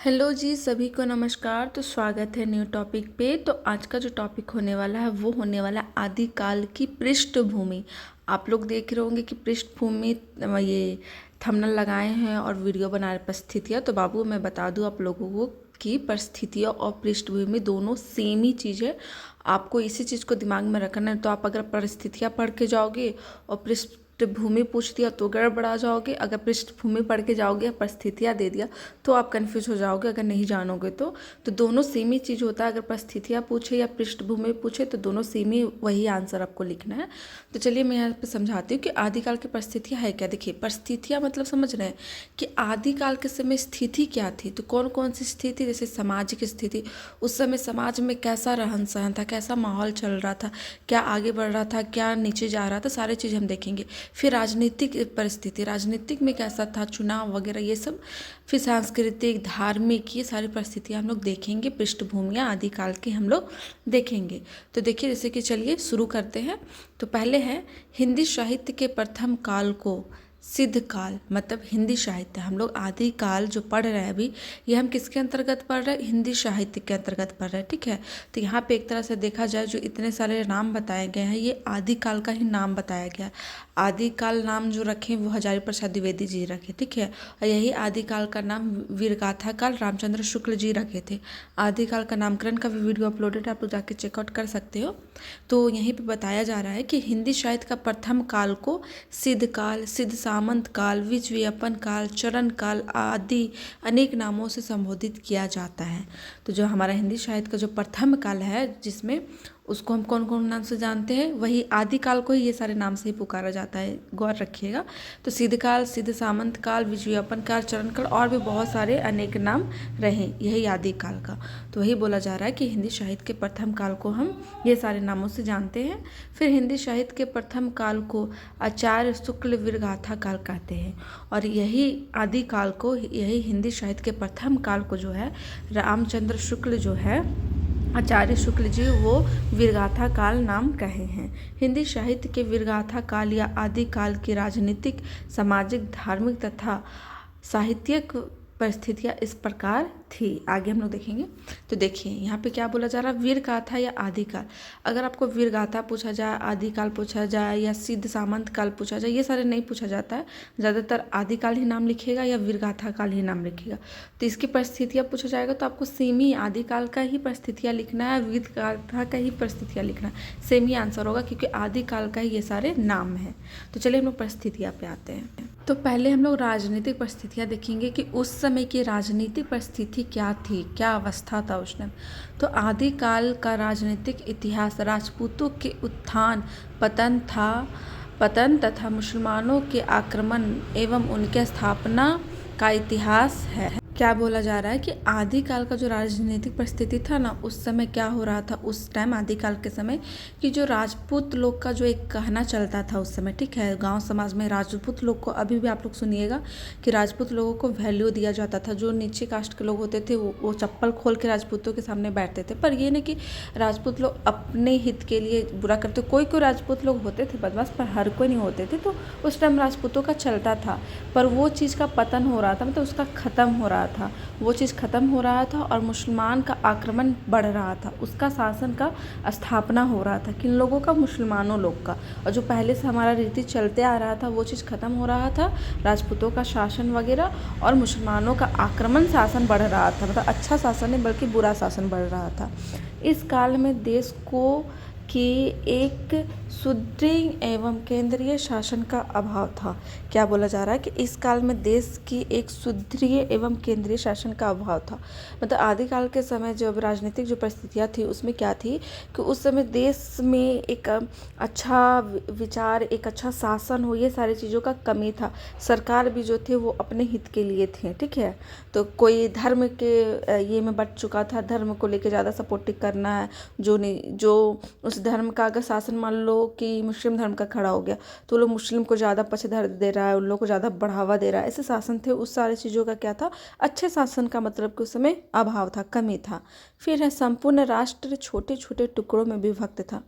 Hello जी, सभी को नमस्कार। तो स्वागत है न्यू टॉपिक पे। तो आज का जो टॉपिक होने वाला है वो होने वाला है आदिकाल की पृष्ठभूमि। आप लोग देख रहे होंगे कि पृष्ठभूमि ये थंबनेल लगाए हैं और वीडियो बना रहे परिस्थितियाँ। तो बाबू मैं बता दूँ आप लोगों को कि परिस्थितियाँ और पृष्ठभूमि दोनों सेम ही चीज़ है। आपको इसी चीज़ को दिमाग में रखना है। तो आप अगर परिस्थितियाँ पढ़ के जाओगे और पृष्ठभूमि पूछ दिया तो गड़बड़ा जाओगे। अगर पृष्ठभूमि पढ़ के जाओगे, परिस्थितियाँ दे दिया तो आप कंफ्यूज हो जाओगे अगर नहीं जानोगे तो दोनों सेम ही चीज़ होता है। अगर परिस्थितियाँ पूछे या पृष्ठभूमि पूछे तो दोनों सेम ही वही आंसर आपको लिखना है। तो चलिए मैं यहाँ पे समझाती हूँ कि आदिकाल की परिस्थितियाँ है क्या। देखिए, परिस्थितियाँ मतलब समझ रहे हैं कि आदिकाल के समय स्थिति क्या थी। तो कौन कौन सी स्थिति, जैसे सामाजिक स्थिति, उस समय समाज में कैसा रहन सहन था, कैसा माहौल चल रहा था, क्या आगे बढ़ रहा था, क्या नीचे जा रहा था, सारी चीज़ हम देखेंगे। फिर राजनीतिक परिस्थिति, राजनीतिक में कैसा था, चुनाव वगैरह ये सब। फिर सांस्कृतिक, धार्मिक, ये सारी परिस्थितियाँ हम लोग देखेंगे। पृष्ठभूमियाँ आदिकाल की हम लोग देखेंगे। तो देखिए, जैसे कि चलिए शुरू करते हैं। तो पहले है हिंदी साहित्य के प्रथम काल को सिद्ध काल, मतलब हिंदी साहित्य। हम लोग आदिकाल जो पढ़ रहे हैं अभी, ये हम किसके अंतर्गत पढ़ रहे हैं? हिंदी साहित्य के अंतर्गत पढ़ रहे हैं, ठीक है। तो यहाँ पे एक तरह से देखा जाए जो इतने सारे नाम बताए गए हैं, ये आदिकाल का ही नाम बताया गया। आदिकाल नाम जो रखे वो हजारी प्रसाद द्विवेदी जी रखे, ठीक है। और यही आदिकाल का नाम वीरगाथा काल रामचंद्र शुक्ल जी रखे थे। आदिकाल का नामकरण का भी वीडियो अपलोडेड है, आप लोग जाके चेकआउट कर सकते हो। तो यहीं पे बताया जा रहा है कि हिंदी साहित्य का प्रथम काल को सिद्ध काल, सिद्ध सामंत काल, विजयप्पन काल, चरण काल आदि अनेक नामों से संबोधित किया जाता है। तो जो हमारा हिंदी साहित्य का जो प्रथम काल है, जिसमें उसको हम कौन कौन नाम से जानते हैं, वही आदिकाल को ही ये सारे नाम से ही पुकारा जाता है, गौर रखिएगा। तो सिद्ध काल, सिद्ध सामंत काल, विजयप्पन काल, चरण काल और भी बहुत सारे अनेक नाम रहे, यही आदिकाल का। तो वही बोला जा रहा है कि हिंदी साहित्य के प्रथम काल को हम ये सारे नामों से जानते हैं। फिर हिंदी साहित्य के प्रथम काल को आचार्य शुक्ल वीरगाथा काल कहते हैं। और यही आदिकाल को, यही हिंदी साहित्य के प्रथम काल को जो है रामचंद्र शुक्ल जो है, आचार्य शुक्ल जी, वो वीरगाथा काल नाम कहे हैं। हिंदी साहित्य के वीरगाथा काल या आदिकाल की राजनीतिक, सामाजिक, धार्मिक तथा साहित्यिक परिस्थितियाँ इस प्रकार थी। आगे हम लोग देखेंगे। तो देखिए यहाँ पे क्या बोला जा रहा है, वीरगाथा या आदिकाल। अगर आपको वीरगाथा पूछा जाए, आदिकाल पूछा जाए या सिद्ध सामंत काल पूछा जाए, ये सारे नहीं पूछा जाता है। ज़्यादातर आदिकाल ही नाम लिखिएगा या वीरगाथा काल ही नाम लिखिएगा। तो इसकी परिस्थितियाँ पूछा जाएगा तो आपको सेम ही आदिकाल का ही परिस्थितियाँ लिखना है, वीरगाथा का ही परिस्थितियाँ लिखना है। सेम ही आंसर होगा क्योंकि आदिकाल का ही ये सारे नाम हैं। तो चलिए हम लोग परिस्थितियाँ पे आते हैं। तो पहले हम लोग राजनीतिक परिस्थितियाँ देखेंगे कि उस समय की राजनीतिक परिस्थिति क्या थी, क्या अवस्था था उस टाइम। तो आदिकाल का राजनीतिक इतिहास राजपूतों के उत्थान पतन तथा मुसलमानों के आक्रमण एवं उनके स्थापना का इतिहास है। क्या बोला जा रहा है कि आदिकाल का जो राजनीतिक परिस्थिति था ना, उस समय क्या हो रहा था उस टाइम, आदिकाल के समय, कि जो राजपूत लोग का जो एक कहना चलता था उस समय, ठीक है। गांव समाज में राजपूत लोग को, अभी भी आप लोग सुनिएगा कि राजपूत लोगों को वैल्यू दिया जाता था। जो नीचे कास्ट के लोग होते थे वो चप्पल खोल के राजपूतों के सामने बैठते थे। पर ये नहीं कि राजपूत लोग अपने हित के लिए बुरा करते, कोई कोई राजपूत लोग होते थे बदमाश, पर हर कोई नहीं होते थे। तो उस टाइम राजपूतों का चलता था, पर वो चीज़ का पतन हो रहा था, मतलब उसका ख़त्म हो रहा था, वो चीज़ ख़त्म हो रहा था और मुसलमान का आक्रमण बढ़ रहा था, उसका शासन का स्थापना हो रहा था। किन लोगों का? मुसलमानों लोग का। और जो पहले से हमारा रीति चलते आ रहा था वो चीज़ ख़त्म हो रहा था, राजपूतों का शासन वगैरह, और मुसलमानों का आक्रमण, शासन बढ़ रहा था। मतलब अच्छा शासन नहीं बल्कि बुरा शासन बढ़ रहा था। इस काल में देश को कि एक सुदृढ़ एवं केंद्रीय शासन का अभाव था। क्या बोला जा रहा है कि इस काल में देश की एक सुदृढ़ एवं केंद्रीय शासन का अभाव था। मतलब आदिकाल के समय जब राजनीतिक जो परिस्थितियाँ थी उसमें क्या थी कि उस समय देश में एक अच्छा विचार, एक अच्छा शासन हो, ये सारी चीज़ों का कमी था। सरकार भी जो थे वो अपने हित के लिए थे, ठीक है। तो कोई धर्म के ये में बट चुका था, धर्म को लेकर ज़्यादा सपोर्टिंग करना है, जो उस धर्म का अगर शासन, मान लो कि मुस्लिम धर्म का खड़ा हो गया तो लोग मुस्लिम को ज़्यादा पक्षधर दे रहा है, उन लोगों को ज़्यादा बढ़ावा दे रहा है, ऐसे शासन थे। उस सारी चीज़ों का क्या था, अच्छे शासन का मतलब कि उस समय अभाव था, कमी था। फिर है संपूर्ण राष्ट्र छोटे छोटे टुकड़ों में विभक्त था।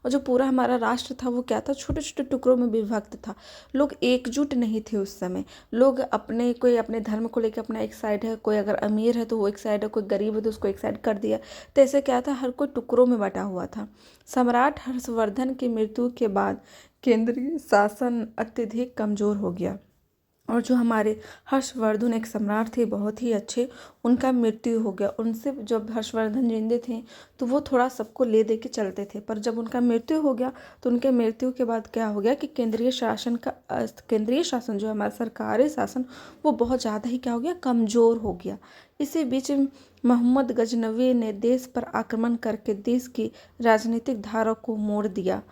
और और जो पूरा हमारा राष्ट्र था वो क्या था, छोटे छोटे टुकड़ों में विभक्त था। लोग एकजुट नहीं थे उस समय। लोग अपने, कोई अपने धर्म को लेकर अपना एक साइड है, कोई अगर अमीर है तो वो एक साइड है, कोई गरीब है तो उसको एक साइड कर दिया। तो ऐसे क्या था, हर कोई टुकड़ों में बटा हुआ था। सम्राट हर्षवर्धन की मृत्यु के बाद केंद्रीय शासन अत्यधिक कमजोर हो गया। और जो हमारे हर्षवर्धन एक सम्राट थे बहुत ही अच्छे, उनका मृत्यु हो गया। उनसे जब हर्षवर्धन जिंदे थे तो वो थोड़ा सबको ले दे के चलते थे, पर जब उनका मृत्यु हो गया तो उनके मृत्यु के बाद क्या हो गया कि केंद्रीय शासन जो हमारा सरकारी शासन, वो बहुत ज़्यादा ही क्या हो गया, कमज़ोर हो गया। इसी बीच मोहम्मद गजनवी ने देश पर आक्रमण करके देश की राजनीतिक धारा को मोड़ दिया।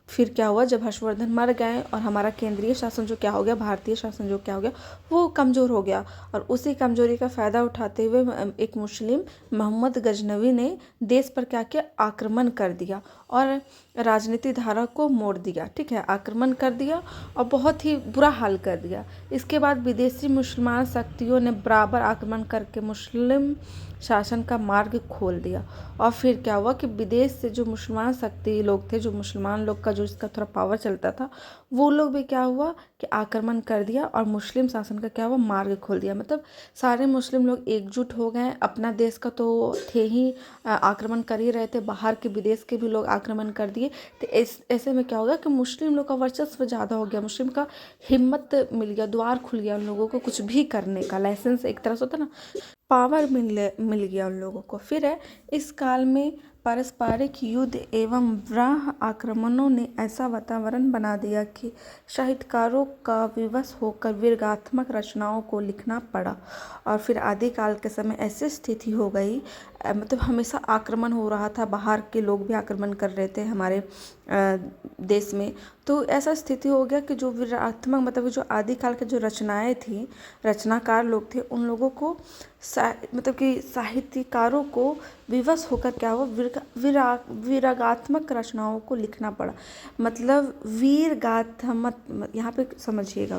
फिर क्या हुआ, जब हर्षवर्धन मर गए और हमारा केंद्रीय शासन जो क्या हो गया, भारतीय शासन जो क्या हो गया, वो कमज़ोर हो गया। और उसी कमज़ोरी का फ़ायदा उठाते हुए एक मुस्लिम मोहम्मद गजनवी ने देश पर क्या किया, आक्रमण कर दिया और राजनीतिक धारा को मोड़ दिया। ठीक है, आक्रमण कर दिया और बहुत ही बुरा हाल कर दिया। इसके बाद विदेशी मुसलमान शक्तियों ने बराबर आक्रमण करके मुस्लिम शासन का मार्ग खोल दिया। और फिर क्या हुआ कि विदेश से जो मुसलमान शक्ति लोग थे, जो मुसलमान लोग का जो इसका थोड़ा पावर चलता था, वो लोग भी क्या हुआ कि आक्रमण कर दिया और मुस्लिम शासन का क्या हुआ, मार्ग खोल दिया। मतलब सारे मुस्लिम लोग एकजुट हो गए। अपना देश का तो थे ही, आक्रमण कर ही रहे थे, बाहर के विदेश के भी लोग आक्रमण कर दिए। तो ऐसे में क्या होगा कि मुस्लिम लोग का वर्चस्व ज़्यादा हो गया, मुस्लिम का हिम्मत मिल गया, द्वार खुल गया उन लोगों को कुछ भी करने का, लाइसेंस एक तरह से होता ना, पावर मिल गया उन लोगों को। फिर है, इस काल में पारस्परिक युद्ध एवं बाह्य आक्रमणों ने ऐसा वातावरण बना दिया कि साहित्यकारों का विवश होकर व्यंग्यात्मक रचनाओं को लिखना पड़ा। और फिर आदिकाल के समय ऐसी स्थिति हो गई, मतलब हमेशा आक्रमण हो रहा था, बाहर के लोग भी आक्रमण कर रहे थे हमारे देश में। तो ऐसा स्थिति हो गया कि जो व्यंग्यात्मक, मतलब जो आदिकाल के जो रचनाएं थी, रचनाकार लोग थे, उन लोगों को मतलब कि साहित्यकारों को विवश होकर क्या हुआ, विरागात्मक रचनाओं को लिखना पड़ा। मतलब वीरगाथात्मक, यहाँ पे समझिएगा,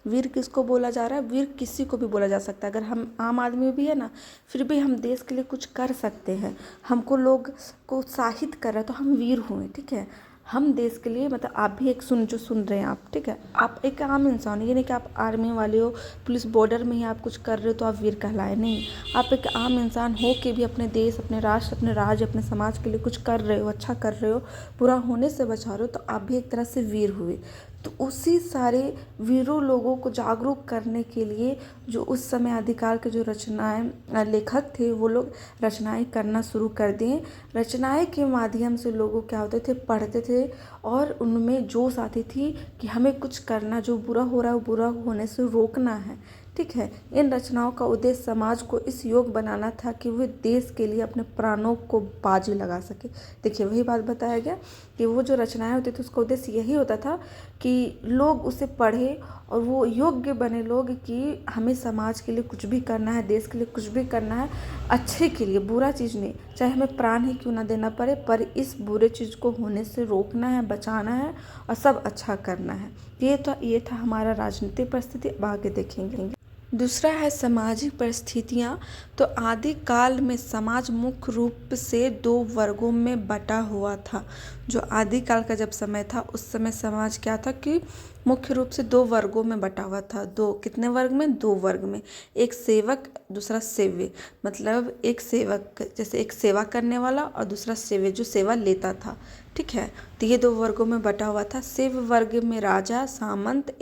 वीर किसको बोला जा रहा है, वीर किसी को भी बोला जा सकता है। अगर हम आम आदमी भी है ना, फिर भी हम देश के लिए कुछ कर सकते हैं, हमको लोग को उत्साहित कर रहे हैं तो हम वीर हुए। ठीक है, हम देश के लिए, मतलब आप भी एक जो सुन रहे हैं आप, ठीक है, आप एक आम इंसान, ये नहीं कि आप आर्मी वाले हो, पुलिस बॉर्डर में ही आप कुछ कर रहे हो तो आप वीर कहलाए, नहीं। आप एक आम इंसान हो के भी अपने देश, अपने राष्ट्र, अपने राज्य, अपने समाज के लिए कुछ कर रहे हो, अच्छा कर रहे हो, बुरा होने से बचा रहे हो, तो आप भी एक तरह से वीर हुए। तो उसी सारे वीरों लोगों को जागरूक करने के लिए जो उस समय आदिकाल के जो रचनाएं लेखक थे, वो लोग रचनाएं करना शुरू कर दिए। रचनाएं के माध्यम से लोगों क्या होते थे, पढ़ते थे और उनमें जोश आती थी कि हमें कुछ करना, जो बुरा हो रहा है वो बुरा होने से रोकना है। ठीक है, इन रचनाओं का उद्देश्य समाज को इस योग बनाना था कि वे देश के लिए अपने प्राणों को बाजी लगा सके। देखिए, वही बात बताया गया कि वो जो रचनाएं होती थी उसका उद्देश्य यही होता था कि लोग उसे पढ़े और वो योग्य बने लोग कि हमें समाज के लिए कुछ भी करना है, देश के लिए कुछ भी करना है, अच्छे के लिए, बुरा चीज़ नहीं, चाहे हमें प्राण ही क्यों ना देना पड़े, पर इस बुरे चीज़ को होने से रोकना है, बचाना है और सब अच्छा करना है। ये था हमारा राजनीतिक परिस्थिति। अब आगे देखेंगे। दूसरा है सामाजिक परिस्थितियाँ। तो आदिकाल में समाज मुख्य रूप से दो वर्गों में बटा हुआ था। जो आदिकाल का जब समय था उस समय समाज क्या था कि मुख्य रूप से दो वर्गों में बटा हुआ था। दो कितने वर्ग में, दो वर्ग में, एक सेवक, दूसरा सेव्य। मतलब एक सेवक जैसे एक सेवा करने वाला और दूसरा सेव्य जो सेवा लेता था। ठीक है, तो ये दो वर्गों में बटा हुआ था। सेव्य वर्ग में राजा, सामंत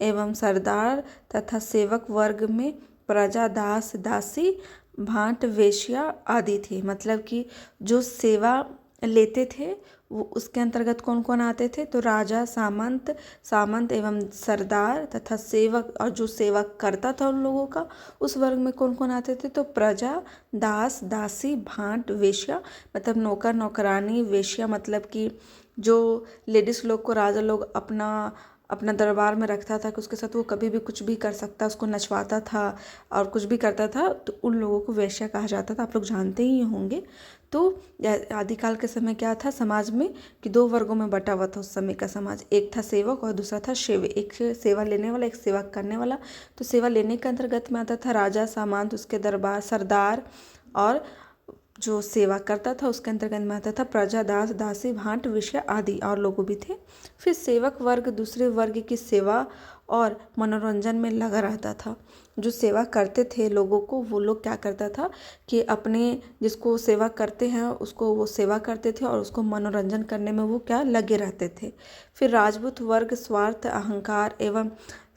एवं सरदार तथा सेवक वर्ग में प्रजा, दास, दासी, भाट, वेश्या आदि थी। मतलब कि जो सेवा लेते थे वो उसके अंतर्गत कौन कौन आते थे, तो राजा, सामंत एवं सरदार तथा सेवक, और जो सेवा करता था उन लोगों का, उस वर्ग में कौन कौन आते थे, तो प्रजा, दास, दासी, भाट, वेश्या। मतलब नौकर, नौकरानी, वेश्या मतलब कि जो लेडीज़ लोग को राजा लोग अपना दरबार में रखता था कि उसके साथ वो कभी भी कुछ भी कर सकता, उसको नचवाता था और कुछ भी करता था, तो उन लोगों को वेश्या कहा जाता था। आप लोग जानते ही होंगे। तो आदिकाल के समय क्या था समाज में कि दो वर्गों में बटा हुआ था उस समय का समाज। एक था सेवक और दूसरा था सेव्य। एक सेवा लेने वाला, एक सेवा करने वाला। तो सेवा लेने के अंतर्गत में आता था राजा, सामंत, उसके दरबार, सरदार और जो सेवा करता था उसके अंतर्गत में आता था प्रजा, दास, दासी, भांट, विषय आदि और लोग भी थे। फिर सेवक वर्ग दूसरे वर्ग की सेवा और मनोरंजन में लगा रहता था। जो सेवा करते थे लोगों को, वो लोग क्या करता था कि अपने जिसको सेवा करते हैं उसको वो सेवा करते थे और उसको मनोरंजन करने में वो क्या लगे रहते थे। फिर राजपूत वर्ग स्वार्थ, अहंकार एवं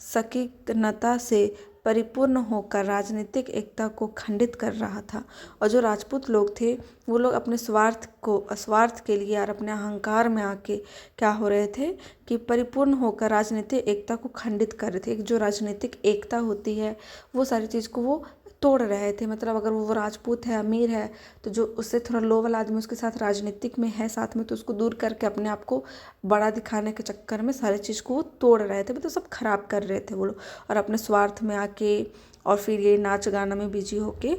सकीर्णता से परिपूर्ण होकर राजनीतिक एकता को खंडित कर रहा था। और जो राजपूत लोग थे वो लोग अपने स्वार्थ के लिए और अपने अहंकार में आके क्या हो रहे थे कि परिपूर्ण होकर राजनीतिक एकता को खंडित कर रहे थे। एक जो राजनीतिक एकता होती है वो सारी चीज़ को वो तोड़ रहे थे। मतलब अगर वो राजपूत है, अमीर है, तो जो उससे थोड़ा लो वाला आदमी उसके साथ राजनीतिक में है साथ में, तो उसको दूर करके अपने आप को बड़ा दिखाने के चक्कर में सारी चीज़ को वो तोड़ रहे थे। मतलब सब खराब कर रहे थे वो लोग, और अपने स्वार्थ में आके और फिर ये नाच गाना में बिजी होके।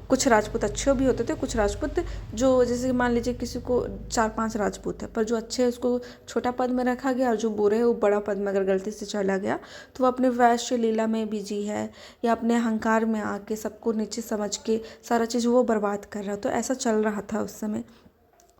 कुछ राजपूत अच्छे भी होते थे, कुछ राजपूत जो जैसे मान लीजिए किसी को 4-5 राजपूत है, पर जो अच्छे है उसको छोटा पद में रखा गया और जो बुरे है वो बड़ा पद में अगर गलती से चला गया तो वो अपने वैश्य लीला में बिजी है या अपने अहंकार में आके सबको नीचे समझ के सारा चीज़ वो बर्बाद कर रहा। तो ऐसा चल रहा था उस समय।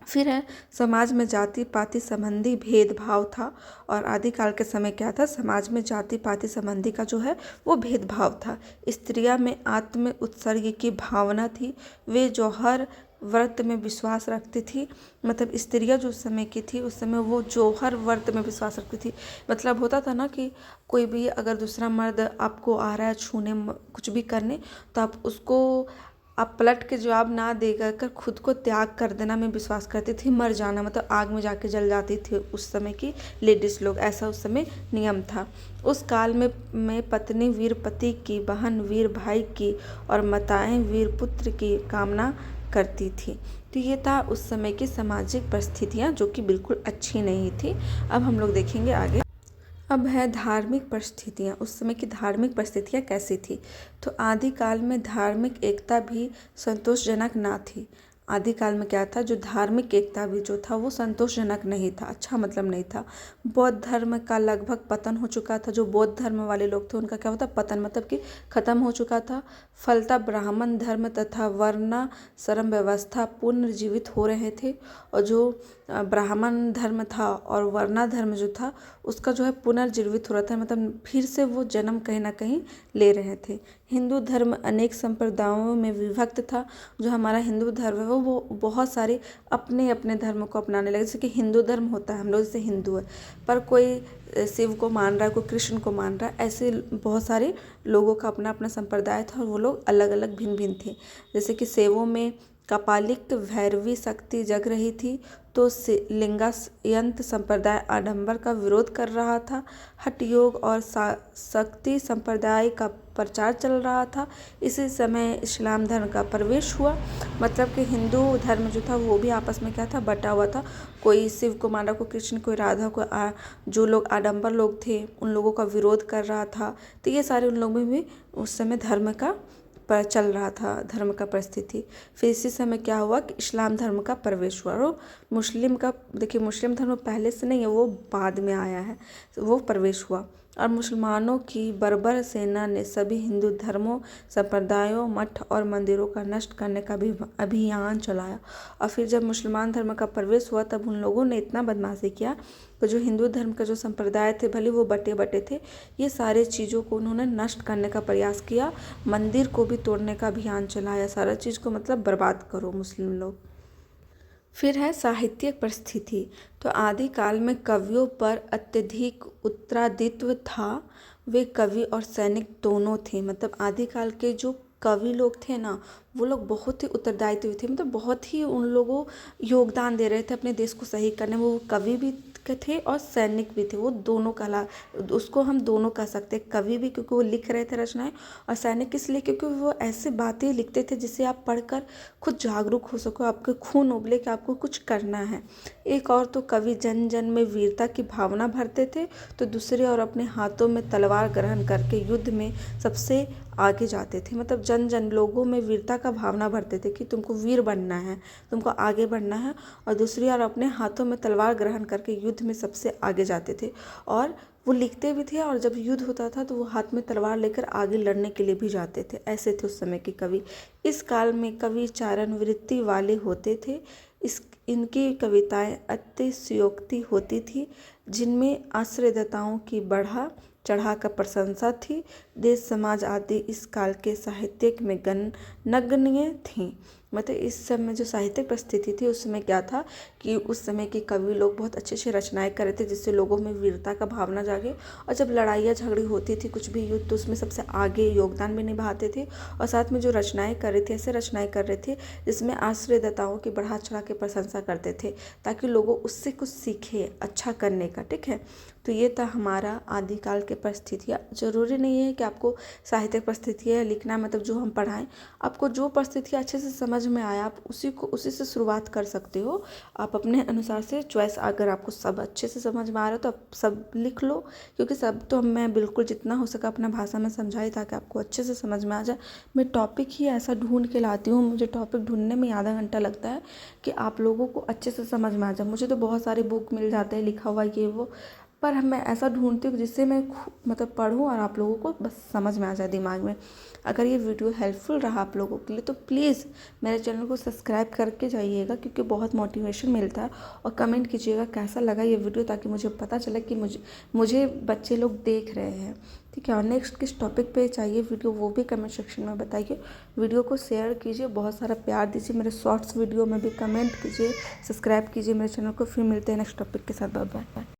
फिर है समाज में जाति पाति संबंधी भेदभाव था। और आदिकाल के समय क्या था, समाज में जाति पाति संबंधी का जो है वो भेदभाव था। स्त्रियां में आत्म उत्सर्ग की भावना थी। वे जो हर व्रत में विश्वास रखती थी। मतलब स्त्रियां जो उस समय की थी, उस समय वो जो हर व्रत में विश्वास रखती थी। मतलब होता था ना कि कोई भी अगर दूसरा मर्द आपको आ रहा है छूने कुछ भी करने, तो आप उसको आप पलट के जवाब ना देकर कर खुद को त्याग कर देना में विश्वास करती थी। मर जाना मतलब आग में जाके जल जाती थी उस समय की लेडीज़ लोग, ऐसा उस समय नियम था। उस काल में पत्नी वीर पति की, बहन वीर भाई की और माताएं वीर पुत्र की कामना करती थी। तो ये था उस समय की सामाजिक परिस्थितियाँ जो कि बिल्कुल अच्छी नहीं थी। अब हम लोग देखेंगे आगे। अब है धार्मिक परिस्थितियाँ। उस समय की धार्मिक परिस्थितियाँ कैसी थी। तो आदिकाल में धार्मिक एकता भी संतोषजनक ना थी। आदिकाल में क्या था, जो धार्मिक एकता भी जो था वो संतोषजनक नहीं था, अच्छा मतलब नहीं था। बौद्ध धर्म का लगभग पतन हो चुका था। जो बौद्ध धर्म वाले लोग थे उनका क्या होता, पतन मतलब कि खत्म हो चुका था। फलतः ब्राह्मण धर्म तथा वर्णाश्रम व्यवस्था पुनर्जीवित हो रहे थे। और जो ब्राह्मण धर्म था और वर्णा धर्म जो था उसका जो है पुनर्जीवित हो रहा था, मतलब फिर से वो जन्म कहीं ना कहीं ले रहे थे। हिंदू धर्म अनेक संप्रदायों में विभक्त था। जो हमारा हिंदू धर्म है वो बहुत सारे अपने अपने धर्म को अपनाने लगे। जैसे कि हिंदू धर्म होता है, हम लोग जैसे हिंदू है, पर कोई शिव को मान रहा है, कोई कृष्ण को मान रहा है, ऐसे बहुत सारे लोगों का अपना अपना संप्रदाय था और वो लोग अलग अलग भिन्न भिन्न थे। जैसे कि शैवों में कपालिक भैरवी शक्ति जग रही थी, तो लिंगायत संप्रदाय आडंबर का विरोध कर रहा था। हठ योग और शक्ति संप्रदाय का प्रचार चल रहा था। इसी समय इस्लाम धर्म का प्रवेश हुआ। मतलब कि हिंदू धर्म जो था वो भी आपस में क्या था, बटा हुआ था। कोई शिव को मान रहा, कोई कृष्ण, कोई राधा, कोई जो लोग आडंबर लोग थे उन लोगों का विरोध कर रहा था। तो ये सारे उन लोगों में भी उस समय धर्म का पर चल रहा था, धर्म का परिस्थिति। फिर इसी समय क्या हुआ कि इस्लाम धर्म का प्रवेश हुआ। और मुस्लिम का देखिए, मुस्लिम धर्म पहले से नहीं है, वो बाद में आया है, वो प्रवेश हुआ। और मुसलमानों की बर्बर सेना ने सभी हिंदू धर्मों, संप्रदायों, मठ और मंदिरों का नष्ट करने का भी अभियान चलाया। और फिर जब मुसलमान धर्म का प्रवेश हुआ तब उन लोगों ने इतना बदमाशी किया कि जो हिंदू धर्म का जो संप्रदाय थे, भले वो बटे बटे थे, ये सारे चीज़ों को उन्होंने नष्ट करने का प्रयास किया। मंदिर को भी तोड़ने का अभियान चलाया, सारा चीज़ को मतलब बर्बाद करो मुस्लिम लोग। फिर है साहित्यिक परिस्थिति। तो आदिकाल में कवियों पर अत्यधिक उत्तरादित्व था। वे कवि और सैनिक दोनों थे। मतलब आदिकाल के जो कवि लोग थे ना, वो लोग बहुत ही उत्तरदायित्व थे। मतलब बहुत ही उन लोगों योगदान दे रहे थे अपने देश को सही करने में। वो कवि भी थे और सैनिक भी थे। वो दोनों कला, उसको हम दोनों कह सकते हैं। कवि भी क्योंकि वो लिख रहे थे रचनाएं, और सैनिक इसलिए क्योंकि वो ऐसे बातें लिखते थे जिससे आप पढ़कर खुद जागरूक हो सको, आपके खून उबले कि आपको कुछ करना है। एक और तो कवि जन जन में वीरता की भावना भरते थे, तो दूसरे और अपने हाथों में तलवार ग्रहण करके युद्ध में सबसे आगे जाते थे। मतलब जन जन लोगों में वीरता का भावना भरते थे कि तुमको वीर बनना है, तुमको आगे बढ़ना है। और दूसरी ओर अपने हाथों में तलवार ग्रहण करके युद्ध में सबसे आगे जाते थे। और वो लिखते भी थे, और जब युद्ध होता था तो वो हाथ में तलवार लेकर आगे लड़ने के लिए भी जाते थे। ऐसे थे उस समय के कवि। इस काल में कवि चारण वृत्ति वाले होते थे। इनकी कविताएं अतिशयोक्ति होती थी, जिनमें आश्रयदाताओं की बढ़ा चढ़ा कर प्रशंसा थी। देश समाज आदि इस काल के साहित्यिक में नगण्य थीं। मतलब इस समय जो साहित्यिक परिस्थिति थी उस समय क्या था कि उस समय के कवि लोग बहुत अच्छे अच्छे रचनाएं कर रहे थे, जिससे लोगों में वीरता का भावना जागे। और जब लड़ाइयाँ झगड़ी होती थी, कुछ भी युद्ध, तो उसमें सबसे आगे योगदान भी निभाते थे। और साथ में जो रचनाएं कर रहे थे, ऐसे रचनाएं कर रहे थे जिसमें आश्रयदाताओं की बढ़ा चढ़ा के प्रशंसा करते थे, ताकि लोगों उससे कुछ सीखे अच्छा करने का। ठीक है, तो ये था हमारा आदिकाल के परिस्थितियाँ। ज़रूरी नहीं है कि आपको साहित्यिक परिस्थितियाँ लिखना, मतलब जो हम पढ़ाएं, आपको जो परिस्थितियाँ अच्छे से समझ में आया आप उसी से शुरुआत कर सकते हो। आप अपने अनुसार से चॉइस, अगर आपको सब अच्छे से समझ में आ रहा है तो आप सब लिख लो, क्योंकि सब तो मैं बिल्कुल जितना हो सका अपना भाषा में समझाई ताकि आपको अच्छे से समझ में आ जाए। मैं टॉपिक ही ऐसा ढूंढ के लाती हूँ, मुझे टॉपिक ढूंढने में आधा घंटा लगता है कि आप लोगों को अच्छे से समझ में आ जाए। मुझे तो बहुत सारे बुक मिल जाते हैं लिखा हुआ ये वो, पर मैं ऐसा ढूंढती हूँ जिससे मैं मतलब पढूँ और आप लोगों को बस समझ में आ जाए दिमाग में। अगर ये वीडियो हेल्पफुल रहा आप लोगों के लिए तो प्लीज़ मेरे चैनल को सब्सक्राइब करके जाइएगा, क्योंकि बहुत मोटिवेशन मिलता है। और कमेंट कीजिएगा कैसा लगा ये वीडियो, ताकि मुझे पता चले कि मुझे बच्चे लोग देख रहे हैं। ठीक है, और नेक्स्ट किस टॉपिक पे चाहिए वीडियो वो भी कमेंट सेक्शन में बताइए। वीडियो को शेयर कीजिए, बहुत सारा प्यार दीजिए। मेरे शॉर्ट्स वीडियो में भी कमेंट कीजिए, सब्सक्राइब कीजिए मेरे चैनल को। फिर मिलते हैं नेक्स्ट टॉपिक के साथ। Bye bye.